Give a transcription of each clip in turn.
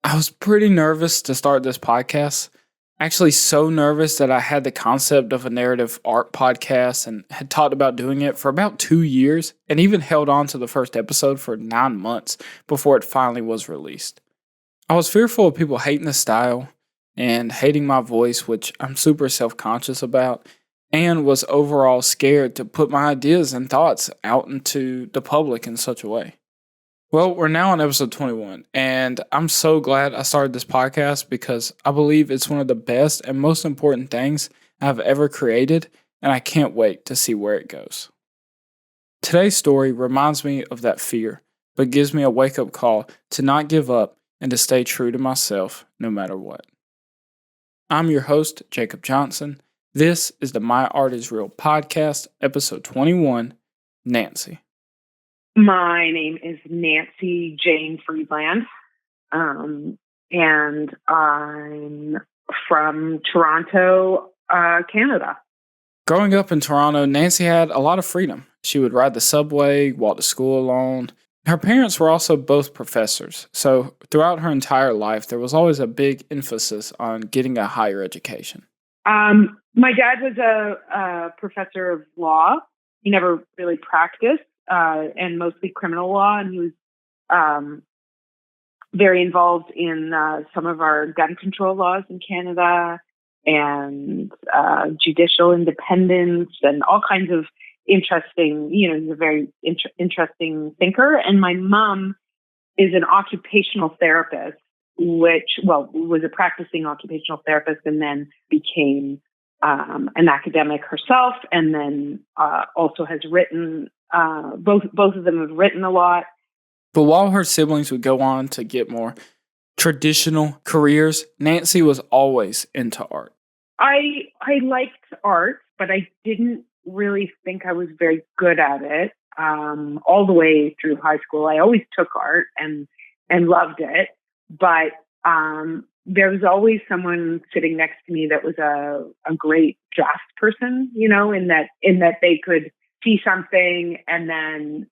I was pretty nervous to start this podcast. Actually, so nervous that I had the concept of a narrative art podcast and had talked about doing it for about 2 years and even held on to the first episode for 9 months before it finally was released. I was fearful of people hating the style and hating my voice, which I'm super self conscious about, and was overall scared to put my ideas and thoughts out into the public in such a way. Well, we're now on episode 21, and I'm so glad I started this podcast because I believe it's one of the best and most important things I've ever created, and I can't wait to see where it goes. Today's story reminds me of that fear, but gives me a wake-up call to not give up and to stay true to myself no matter what. I'm your host, Jacob Johnson. This is the My Art is Real podcast, episode 21, Nancy. My name is Nancy Jane Friedland, and I'm from Toronto, Canada. Growing up in Toronto, Nancy had a lot of freedom. She would ride the subway, walk to school alone. Her parents were also both professors, so throughout her entire life, there was always a big emphasis on getting a higher education. My dad was a professor of law. He never really practiced. And mostly criminal law, and he was very involved in some of our gun control laws in Canada and judicial independence and all kinds of interesting, he's a very interesting thinker. And my mom is an occupational therapist, was a practicing occupational therapist and then became an academic herself, and then also has written. Both of them have written a lot. But while her siblings would go on to get more traditional careers, Nancy was always into art. I liked art, but I didn't really think I was very good at it. All the way through high school, I always took art and loved it, but there was always someone sitting next to me that was a great draft person, in that they could see something and then,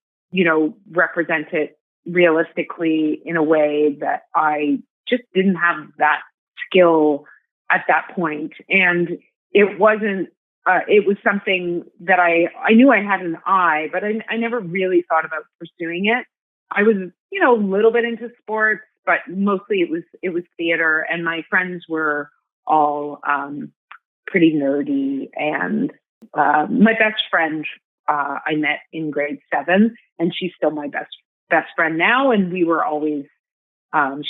represent it realistically in a way that I just didn't have that skill at that point. And it wasn't, it was something that I knew I had an eye, but I never really thought about pursuing it. I was, a little bit into sports, but mostly it was theater, and my friends were all pretty nerdy. And my best friend I met in grade 7, and she's still my best friend now. And we were always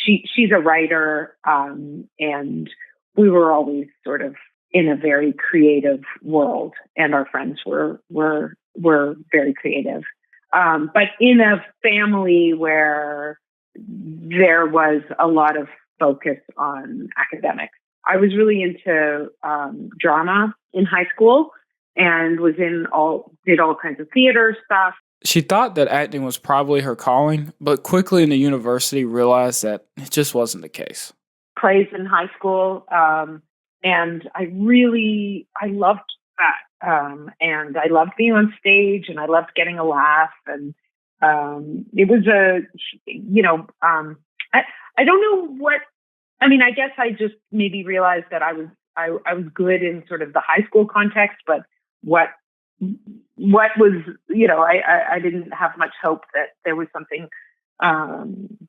she's a writer, and we were always sort of in a very creative world, and our friends were very creative. But in a family where there was a lot of focus on academics. I was really into drama in high school and did all kinds of theater stuff. She thought that acting was probably her calling, but quickly in the university realized that it just wasn't the case. Plays in high school, and I loved that. And I loved being on stage, and I loved getting a laugh, and it was I don't know what, I guess I just maybe realized that I was good in sort of the high school context, but what was, I didn't have much hope that there was something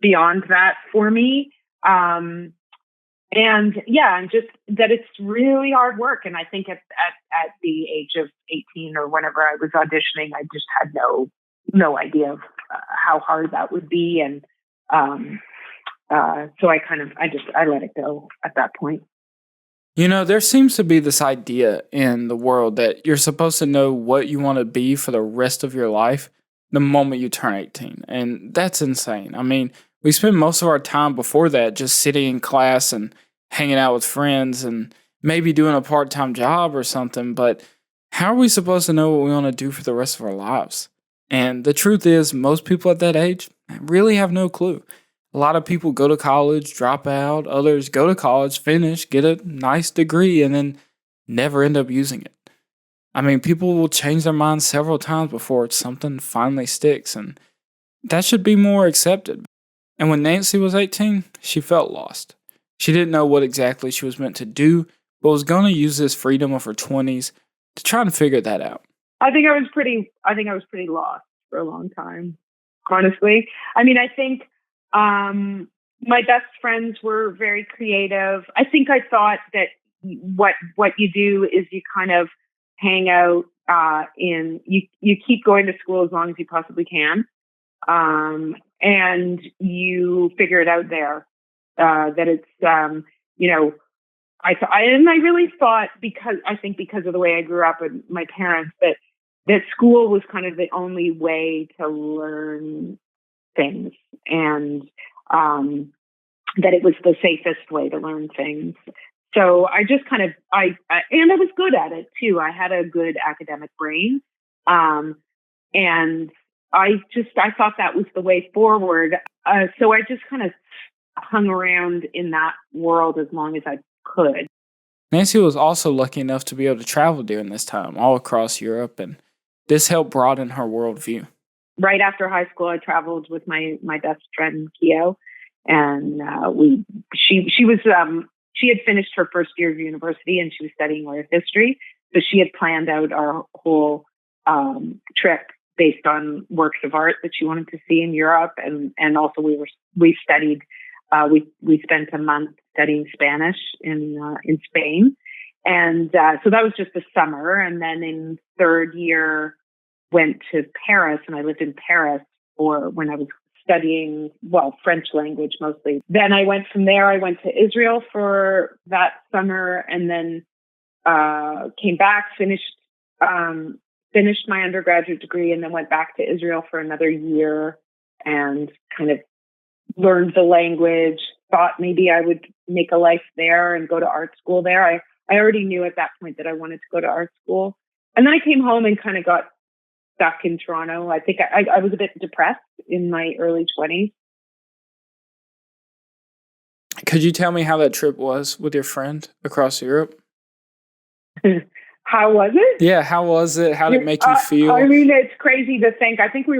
beyond that for me. And just that it's really hard work. And I think at the age of 18 or whenever I was auditioning, I just had no idea of how hard that would be. And so I let it go at that point. There seems to be this idea in the world that you're supposed to know what you want to be for the rest of your life the moment you turn 18. And that's insane. We spend most of our time before that just sitting in class and hanging out with friends and maybe doing a part-time job or something. But how are we supposed to know what we want to do for the rest of our lives? And the truth is, most people at that age really have no clue. A lot of people go to college, drop out. Others go to college, finish, get a nice degree, and then never end up using it. People will change their minds several times before something finally sticks, and that should be more accepted. And when Nancy was 18, she felt lost. She didn't know what exactly she was meant to do, but was going to use this freedom of her 20s to try and figure that out. I think I was pretty lost for a long time, honestly. I mean, I think my best friends were very creative. I think I thought that what you do is you kind of hang out in you keep going to school as long as you possibly can, and you figure it out there. That it's you know I really thought, because of the way I grew up with my parents, that school was kind of the only way to learn things, and that it was the safest way to learn things. So I just kind of and I was good at it too. I had a good academic brain, and I thought that was the way forward. So I just kind of hung around in that world as long as I could. Nancy was also lucky enough to be able to travel during this time all across Europe, and this helped broaden her worldview. Right after high school, I traveled with my best friend Keo, and she had finished her first year of university and she was studying art history, so she had planned out our whole trip based on works of art that she wanted to see in Europe, and also we studied. We spent a month studying Spanish in Spain, and so that was just the summer. And then in third year, went to Paris, and I lived in Paris for when I was studying French language mostly. Then I went from there. I went to Israel for that summer, and then came back, finished my undergraduate degree, and then went back to Israel for another year and kind of learned the language, thought maybe I would make a life there and go to art school there. I already knew at that point that I wanted to go to art school. And then I came home and kind of got stuck in Toronto. I think I was a bit depressed in my early 20s. Could you tell me how that trip was with your friend across Europe? How was it? Yeah, how was it? How did it make you feel? I mean, it's crazy to think. I think I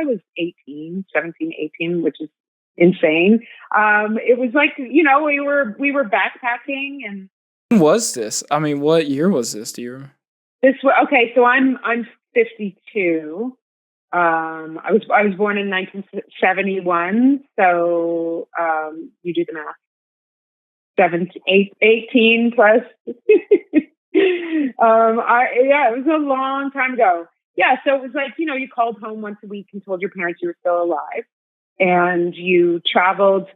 was 17, 18, which is insane. It was like, we were backpacking. And when was this? I mean, what year was this? Do you remember? Okay, so I'm 52. I was born in 1971, so you do the math. 18 plus. It was a long time ago. Yeah, so it was like, you called home once a week and told your parents you were still alive, and you traveled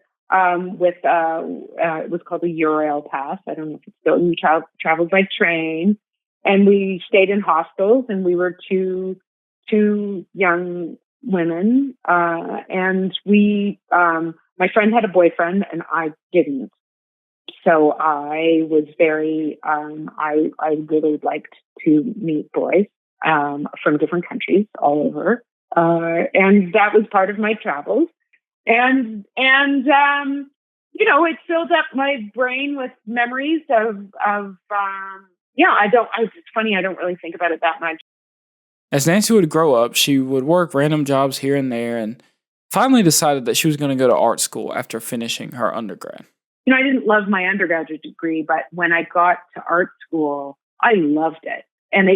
with it was called a Eurail pass. I don't know if it's still. You traveled by train, and we stayed in hostels, and we were two young women, and my friend had a boyfriend and I didn't. So I was I really liked to meet boys from different countries all over, and that was part of my travels. And it filled up my brain with memories of It's funny, I don't really think about it that much. As Nancy would grow up, she would work random jobs here and there, and finally decided that she was going to go to art school after finishing her undergrad. I didn't love my undergraduate degree, but when I got to art school, I loved it. And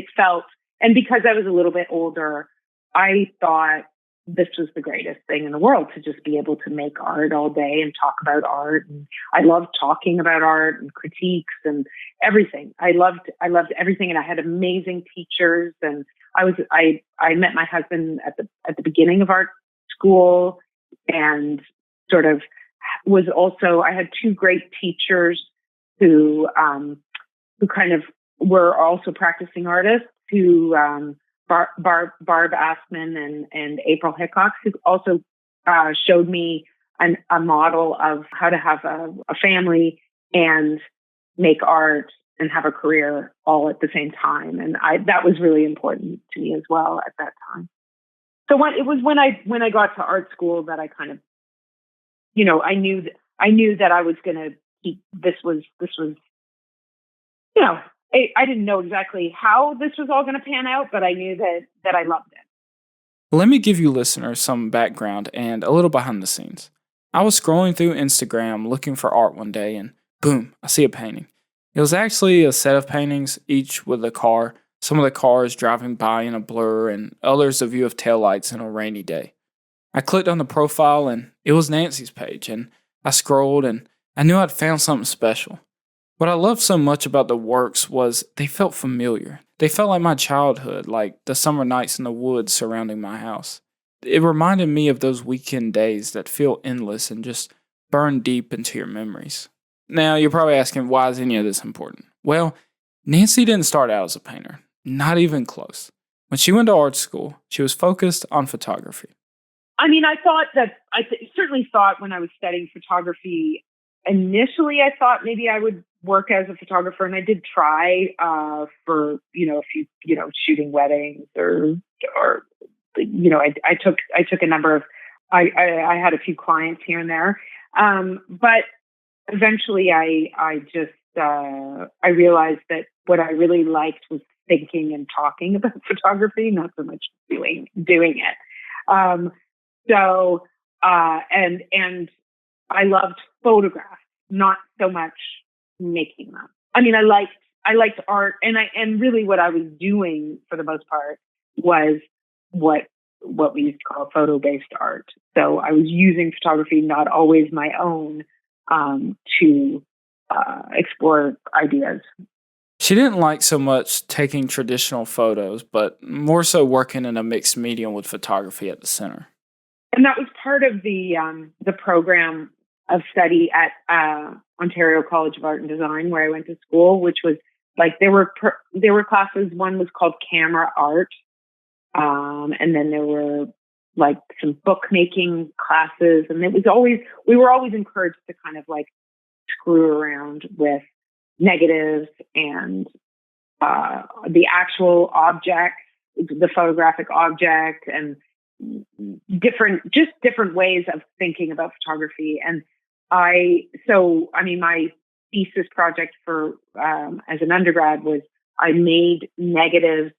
and because I was a little bit older, I thought this was the greatest thing in the world, to just be able to make art all day and talk about art. And I loved talking about art and critiques and everything. I loved everything. And I had amazing teachers. And I met my husband at the beginning of art school, and sort of I had two great teachers who kind of were also practicing artists, who Barb Askman and April Hickox, who also showed me a model of how to have a family and make art and have a career all at the same time. And that was really important to me as well at that time. So when I got to art school that I kind of, I knew that I was going to keep, this was, I didn't know exactly how this was all going to pan out, but I knew that I loved it. Let me give you listeners some background and a little behind the scenes. I was scrolling through Instagram looking for art one day and boom, I see a painting. It was actually a set of paintings, each with a car, some of the cars driving by in a blur and others a view of taillights in a rainy day. I clicked on the profile and it was Nancy's page, and I scrolled and I knew I'd found something special. What I loved so much about the works was they felt familiar. They felt like my childhood, like the summer nights in the woods surrounding my house. It reminded me of those weekend days that feel endless and just burn deep into your memories. Now, you're probably asking, why is any of this important? Well, Nancy didn't start out as a painter, not even close. When she went to art school, she was focused on photography. I mean, I certainly thought when I was studying photography, initially I thought maybe I would work as a photographer, and I did try for a few shooting weddings or I took a number of I had a few clients here and there, but eventually I just I realized that what I really liked was thinking and talking about photography, not so much doing it. And I loved photographs, not so much making them. I mean, I liked art, and really what I was doing for the most part was what we used to call photo-based art. So I was using photography, not always my own, to explore ideas. She didn't like so much taking traditional photos, but more so working in a mixed medium with photography at the center. And that was part of the program of study at Ontario College of Art and Design, where I went to school, which was like there were classes. One was called camera art, and then there were like some bookmaking classes, and we were always encouraged to kind of like screw around with negatives and the actual object, the photographic object, and different ways of thinking about photography. And my thesis project for as an undergrad was I made negatives.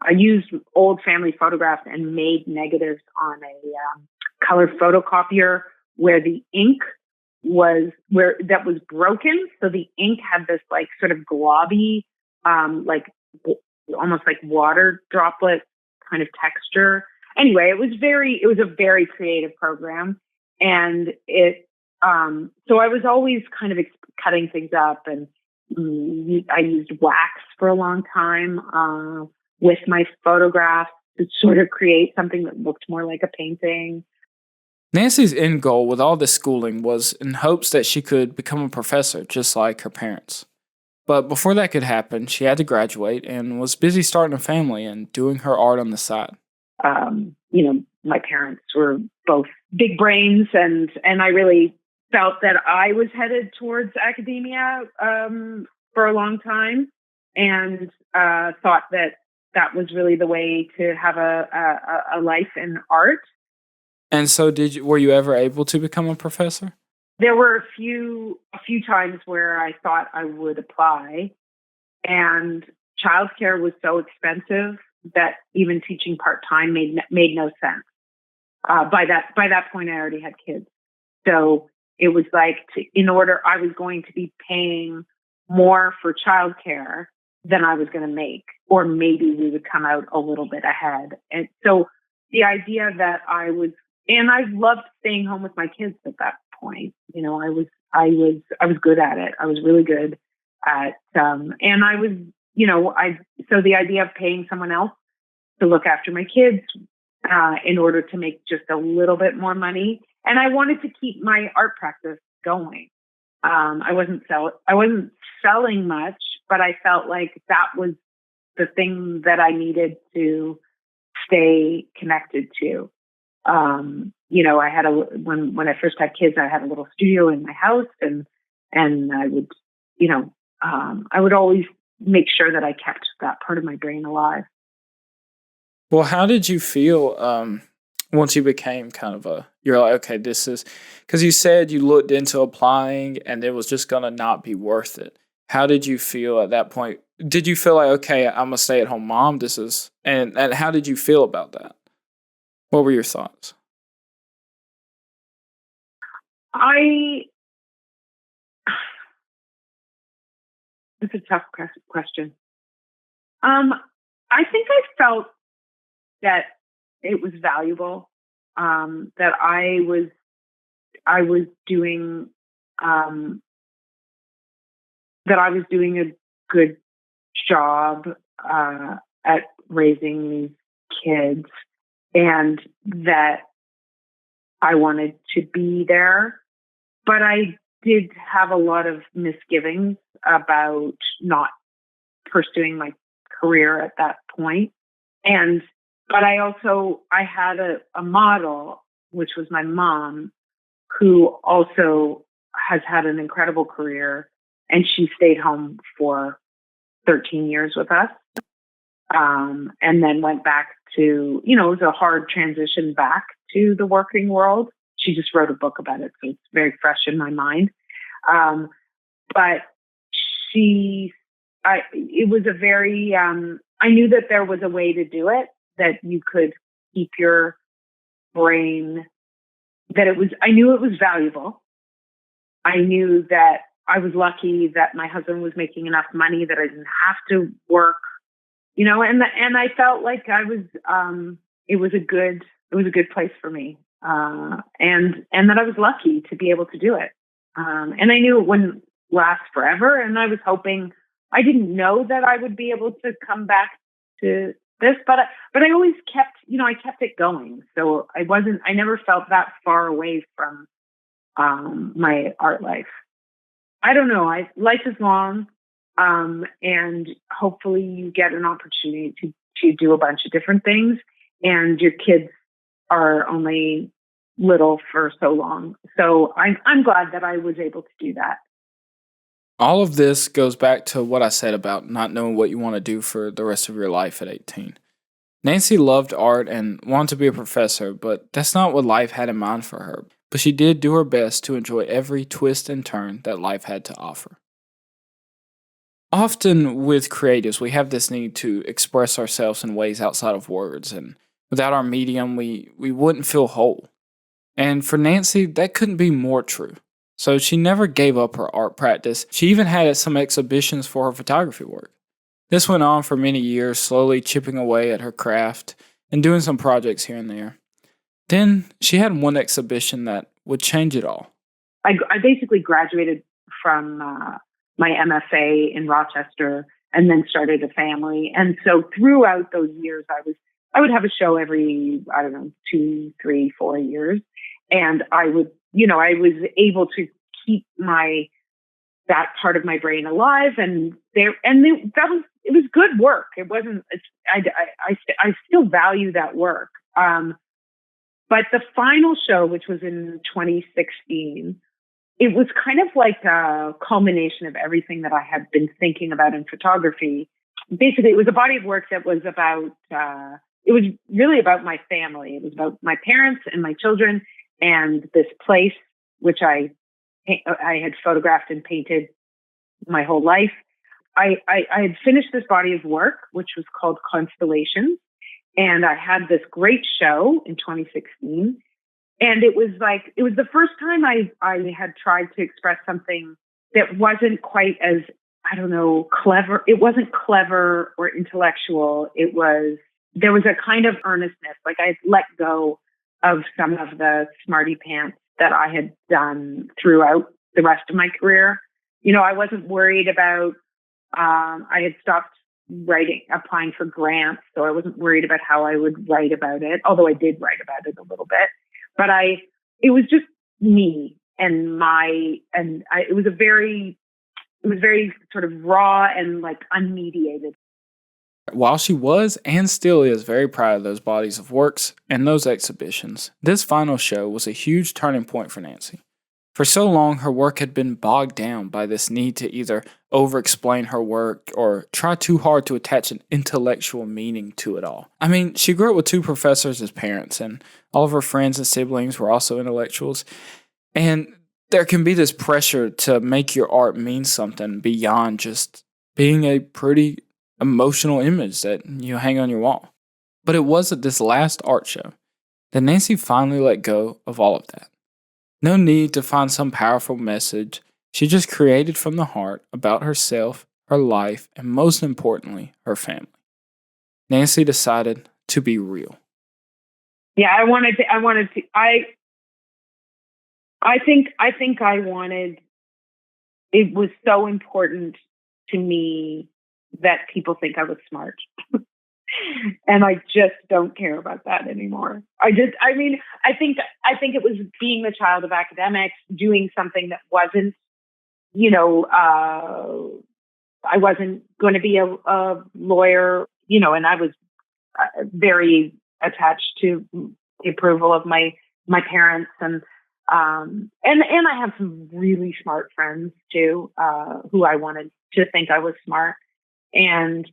I used old family photographs and made negatives on a color photocopier where the ink was broken. So the ink had this like sort of globby, almost like water droplet kind of texture. Anyway, it was a very creative program, and so I was always kind of cutting things up, and I used wax for a long time with my photographs to sort of create something that looked more like a painting. Nancy's end goal with all this schooling was in hopes that she could become a professor, just like her parents. But before that could happen, she had to graduate and was busy starting a family and doing her art on the side. My parents were both big brains, and I really felt that I was headed towards academia for a long time, and thought that was really the way to have a life in art. And so were you ever able to become a professor? There were a few times where I thought I would apply, and childcare was so expensive that even teaching part-time made no sense. By that point, I already had kids. So it was like, I was going to be paying more for childcare than I was going to make, or maybe we would come out a little bit ahead. And so the idea that I loved staying home with my kids at that point. I was good at it. I was really good at, and I was, so the idea of paying someone else to look after my kids, in order to make just a little bit more money. And I wanted to keep my art practice going. I wasn't selling much, but I felt like that was the thing that I needed to stay connected to. I had when I first had kids, I had a little studio in my house, and I would, I would always make sure that I kept that part of my brain alive. Well, how did you feel once you became you're like, okay, this is, because you said you looked into applying and it was just going to not be worth it. How did you feel at that point? Did you feel like, okay, I'm a stay-at-home mom, and how did you feel about that? What were your thoughts? I It's a tough question. I think I felt that it was valuable. That I was doing um, that I was doing a good job at raising these kids, and that I wanted to be there. But I did have a lot of misgivings about not pursuing my career at that point. And but I had a model, which was my mom, who also has had an incredible career, and she stayed home for 13 years with us, and then went back to, it was a hard transition back to the working world. She just wrote a book about it, so it's very fresh in my mind. Um, but it was a very, I knew that there was a way to do it, that you could keep your brain, I knew it was valuable. I knew that I was lucky that my husband was making enough money that I didn't have to work, and I felt like it was a good place for me. And that I was lucky to be able to do it. And I knew it wouldn't last forever. And I was hoping, I didn't know that I would be able to come back to this, but I always kept, I kept it going. So I never felt that far away from, my art life. I don't know. Life is long. And hopefully you get an opportunity to do a bunch of different things, and your kids are only little for so long. So I'm glad that I was able to do that. All of this goes back to what I said about not knowing what you want to do for the rest of your life at 18. Nancy loved art and wanted to be a professor, but that's not what life had in mind for her. But she did do her best to enjoy every twist and turn that life had to offer. Often with creatives, we have this need to express ourselves in ways outside of words, and without our medium, we wouldn't feel whole. And for Nancy, that couldn't be more true. So she never gave up her art practice. She even had some exhibitions for her photography work. This went on for many years, slowly chipping away at her craft and doing some projects here and there. Then she had one exhibition that would change it all. I basically graduated from my MFA in Rochester, and then started a family. And so throughout those years, I would have a show every, I don't know, 2, 3, 4 years. And I was able to keep that part of my brain alive, it was good work. It wasn't, I still value that work. But the final show, which was in 2016, it was kind of like a culmination of everything that I had been thinking about in photography. Basically, it was a body of work that was it was really about my family. It was about my parents and my children, and this place, which I had photographed and painted my whole life. I had finished this body of work, which was called Constellations. And I had this great show in 2016. And it was the first time I had tried to express something that wasn't quite as, I don't know, clever. It wasn't clever or intellectual. There was a kind of earnestness. Like, I had let go of some of the smarty pants that I had done throughout the rest of my career. I wasn't worried about, I had stopped applying for grants, so I wasn't worried about how I would write about it, although I did write about it a little bit. But it was just me and it was very sort of raw and like unmediated. While she was and still is very proud of those bodies of works and those exhibitions, this final show was a huge turning point for Nancy. For so long, her work had been bogged down by this need to either over-explain her work or try too hard to attach an intellectual meaning to it all. I mean, she grew up with 2 professors as parents, and all of her friends and siblings were also intellectuals. And there can be this pressure to make your art mean something beyond just being a pretty emotional image that you hang on your wall. But it was at this last art show Then Nancy finally let go of all of that. No need to find some powerful message. She just created from the heart about herself, her life, and most importantly, her family. Nancy decided to be real. Yeah, I think I wanted, it was so important to me that people think I was smart. And I just don't care about that anymore. I think it was being the child of academics, doing something that wasn't, I wasn't going to be a lawyer, and I was very attached to the approval of my parents, and I have some really smart friends too, who I wanted to think I was smart. And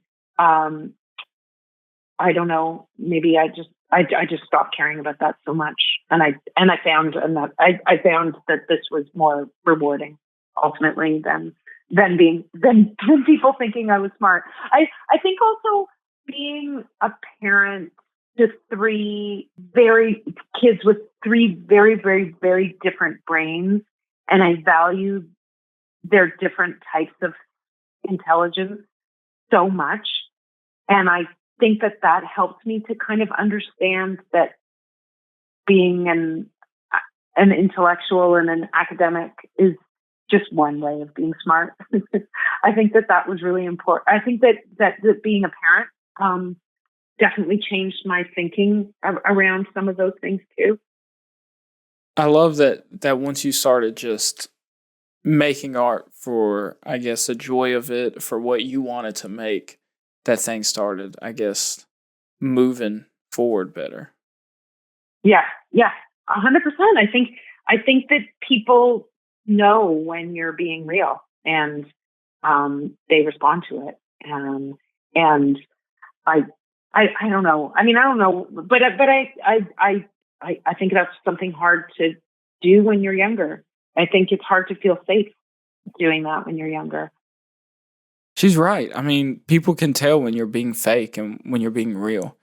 I don't know, maybe I just stopped caring about that so much, and I found I found that this was more rewarding ultimately than people thinking I was smart. I think also being a parent to kids with three very, very, very different brains, and I value their different types of intelligence so much. And I think that helped me to kind of understand that being an intellectual and an academic is just one way of being smart. I think that was really important. I think that being a parent definitely changed my thinking around some of those things too. I love that once you started just making art for, I guess, the joy of it, for what you wanted to make, that thing started, I guess, moving forward better. Yeah, 100%. I think that people know when you're being real, and they respond to it. And I don't know. I mean, I don't know, but I think that's something hard to do when you're younger. I think it's hard to feel safe doing that when you're younger. She's right. I mean, people can tell when you're being fake and when you're being real.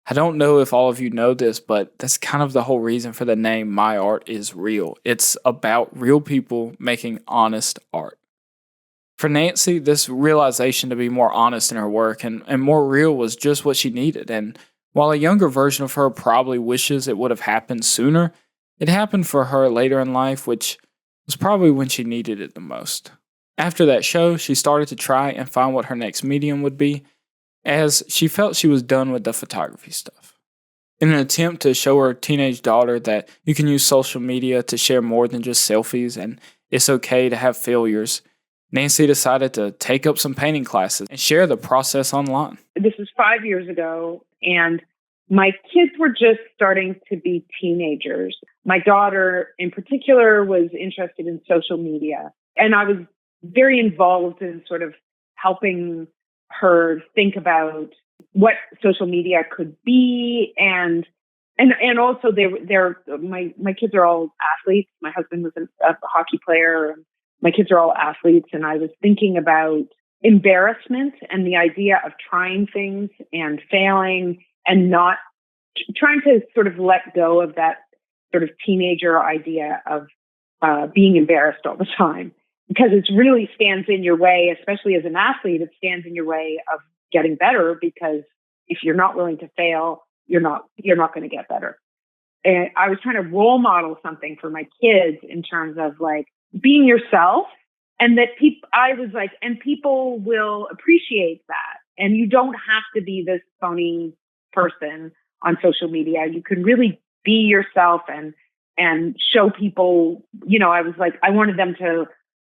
I don't know if all of you know this, but that's kind of the whole reason for the name My Art is Real. It's about real people making honest art. For Nancy, this realization to be more honest in her work and more real was just what she needed. And while a younger version of her probably wishes it would have happened sooner, it happened for her later in life, which was probably when she needed it the most. After that show, she started to try and find what her next medium would be, as she felt she was done with the photography stuff. In an attempt to show her teenage daughter that you can use social media to share more than just selfies and it's okay to have failures, Nancy decided to take up some painting classes and share the process online. This was 5 years ago, and my kids were just starting to be teenagers. My daughter, in particular, was interested in social media, and I was very involved in sort of helping her think about what social media could be, and also my kids are all athletes. My husband was a hockey player. My kids are all athletes, and I was thinking about embarrassment and the idea of trying things and failing and not trying to sort of let go of that sort of teenager idea of being embarrassed all the time, because it really stands in your way, especially as an athlete. It stands in your way of getting better, because if you're not willing to fail, you're not going to get better. And I was trying to role model something for my kids in terms of like being yourself, and that people will appreciate that. And you don't have to be this phony person on social media. You can really be yourself and show people, I was like, I wanted them to,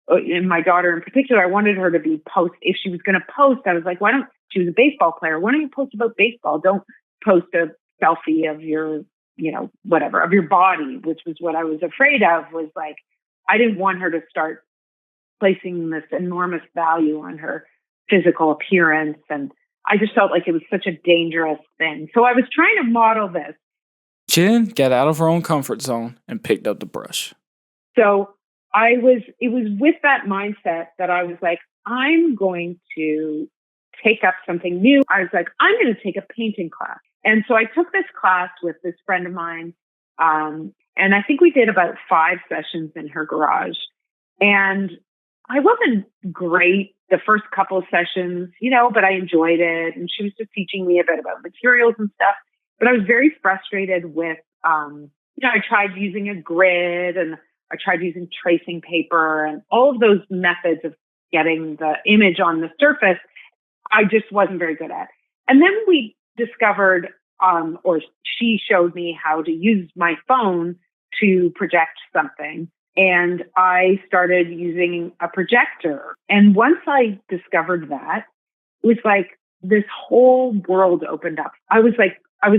and my daughter in particular, I wanted her to be if she was going to post, I was like, she was a baseball player. Why don't you post about baseball? Don't post a selfie of your, whatever, of your body, which was what I was afraid of, was like, I didn't want her to start placing this enormous value on her physical appearance. And I just felt like it was such a dangerous thing. So I was trying to model this. She then got out of her own comfort zone and picked up the brush. So it was with that mindset that I was like, I'm going to take up something new. I was like, I'm going to take a painting class. And so I took this class with this friend of mine. And I think we did about 5 sessions in her garage. And I wasn't great the first couple of sessions, but I enjoyed it. And she was just teaching me a bit about materials and stuff. But I was very frustrated with, I tried using a grid and I tried using tracing paper and all of those methods of getting the image on the surface. I just wasn't very good at. And then we discovered, or she showed me how to use my phone to project something. And I started using a projector. And once I discovered that, it was like this whole world opened up. I was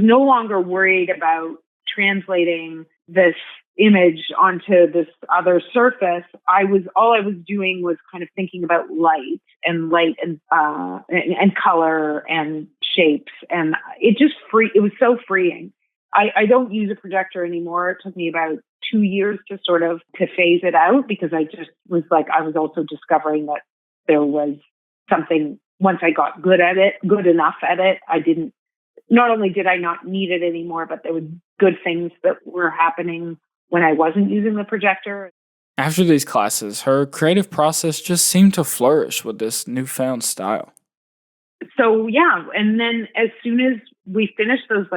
no longer worried about translating this image onto this other surface. All I was doing was kind of thinking about light and color and shapes. And it was so freeing. I don't use a projector anymore. It took me about 2 years to phase it out, because I just was I was also discovering that there was something, once I got good enough at it, not only did I not need it anymore, but there were good things that were happening when I wasn't using the projector. After these classes, her creative process just seemed to flourish with this newfound style. So, yeah. And then as soon as we finished those,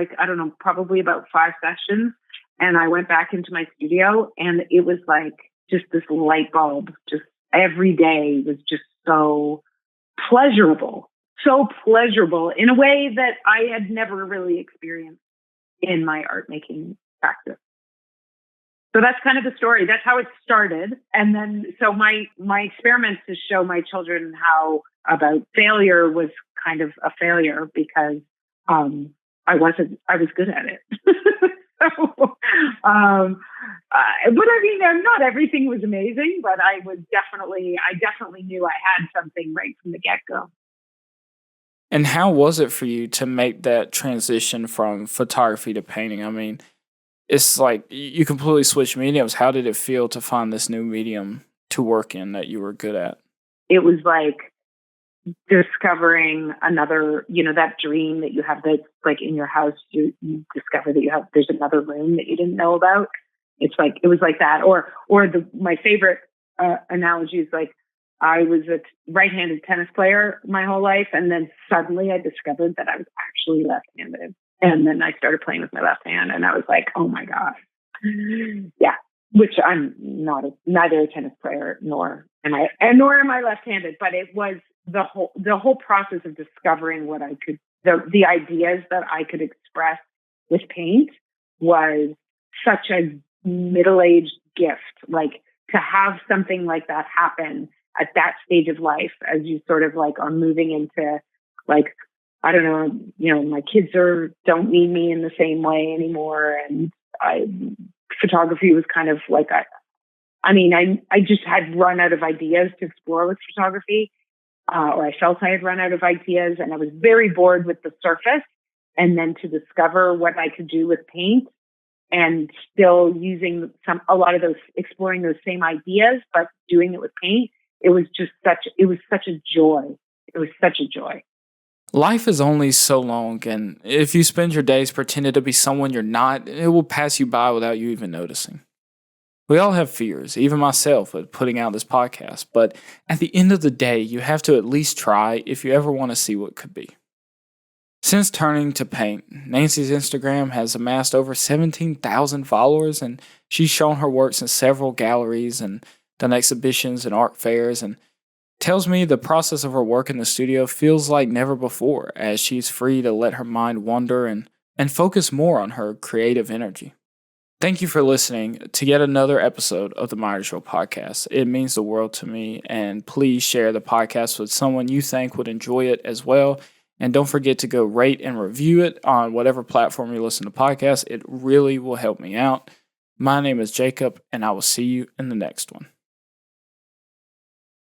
probably about 5 sessions, and I went back into my studio, and it was just this light bulb, just every day was just so pleasurable in a way that I had never really experienced in my art making practice. So that's kind of the story. That's how it started. And then, so my experiments to show my children how about failure was kind of a failure, because I was good at it. But not everything was amazing, but I definitely knew I had something right from the get-go. And how was it for you to make that transition from photography to painting? I mean, it's like you completely switched mediums. How did it feel to find this new medium to work in that you were good at? It was like discovering another, that dream that you have that's in your house, you discover that there's another room that you didn't know about. It was like that. Or my favorite analogy is I was a right-handed tennis player my whole life, and then suddenly I discovered that I was actually left-handed. And then I started playing with my left hand, and I was like, oh my gosh. Yeah. Which I'm neither a tennis player nor am I left-handed, but it was the whole process of discovering what I could, the ideas that I could express with paint was such a middle-aged gift. To have something like that happen at that stage of life, as you are moving into I don't know, my kids don't need me in the same way anymore. And photography was kind of I just had run out of ideas to explore with photography, or I felt I had run out of ideas, and I was very bored with the surface. And then to discover what I could do with paint, and still using exploring those same ideas, but doing it with paint, it was such a joy. It was such a joy. Life is only so long, and if you spend your days pretending to be someone you're not, it will pass you by without you even noticing. We all have fears, even myself, with putting out this podcast, but at the end of the day, you have to at least try if you ever want to see what could be. Since turning to paint, Nancy's Instagram has amassed over 17,000 followers, and she's shown her works in several galleries and done exhibitions and art fairs, and tells me the process of her work in the studio feels like never before, as she's free to let her mind wander and focus more on her creative energy. Thank you for listening to yet another episode of the Myers Show podcast. It means the world to me, and please share the podcast with someone you think would enjoy it as well. And don't forget to go rate and review it on whatever platform you listen to podcasts. It really will help me out. My name is Jacob, and I will see you in the next one.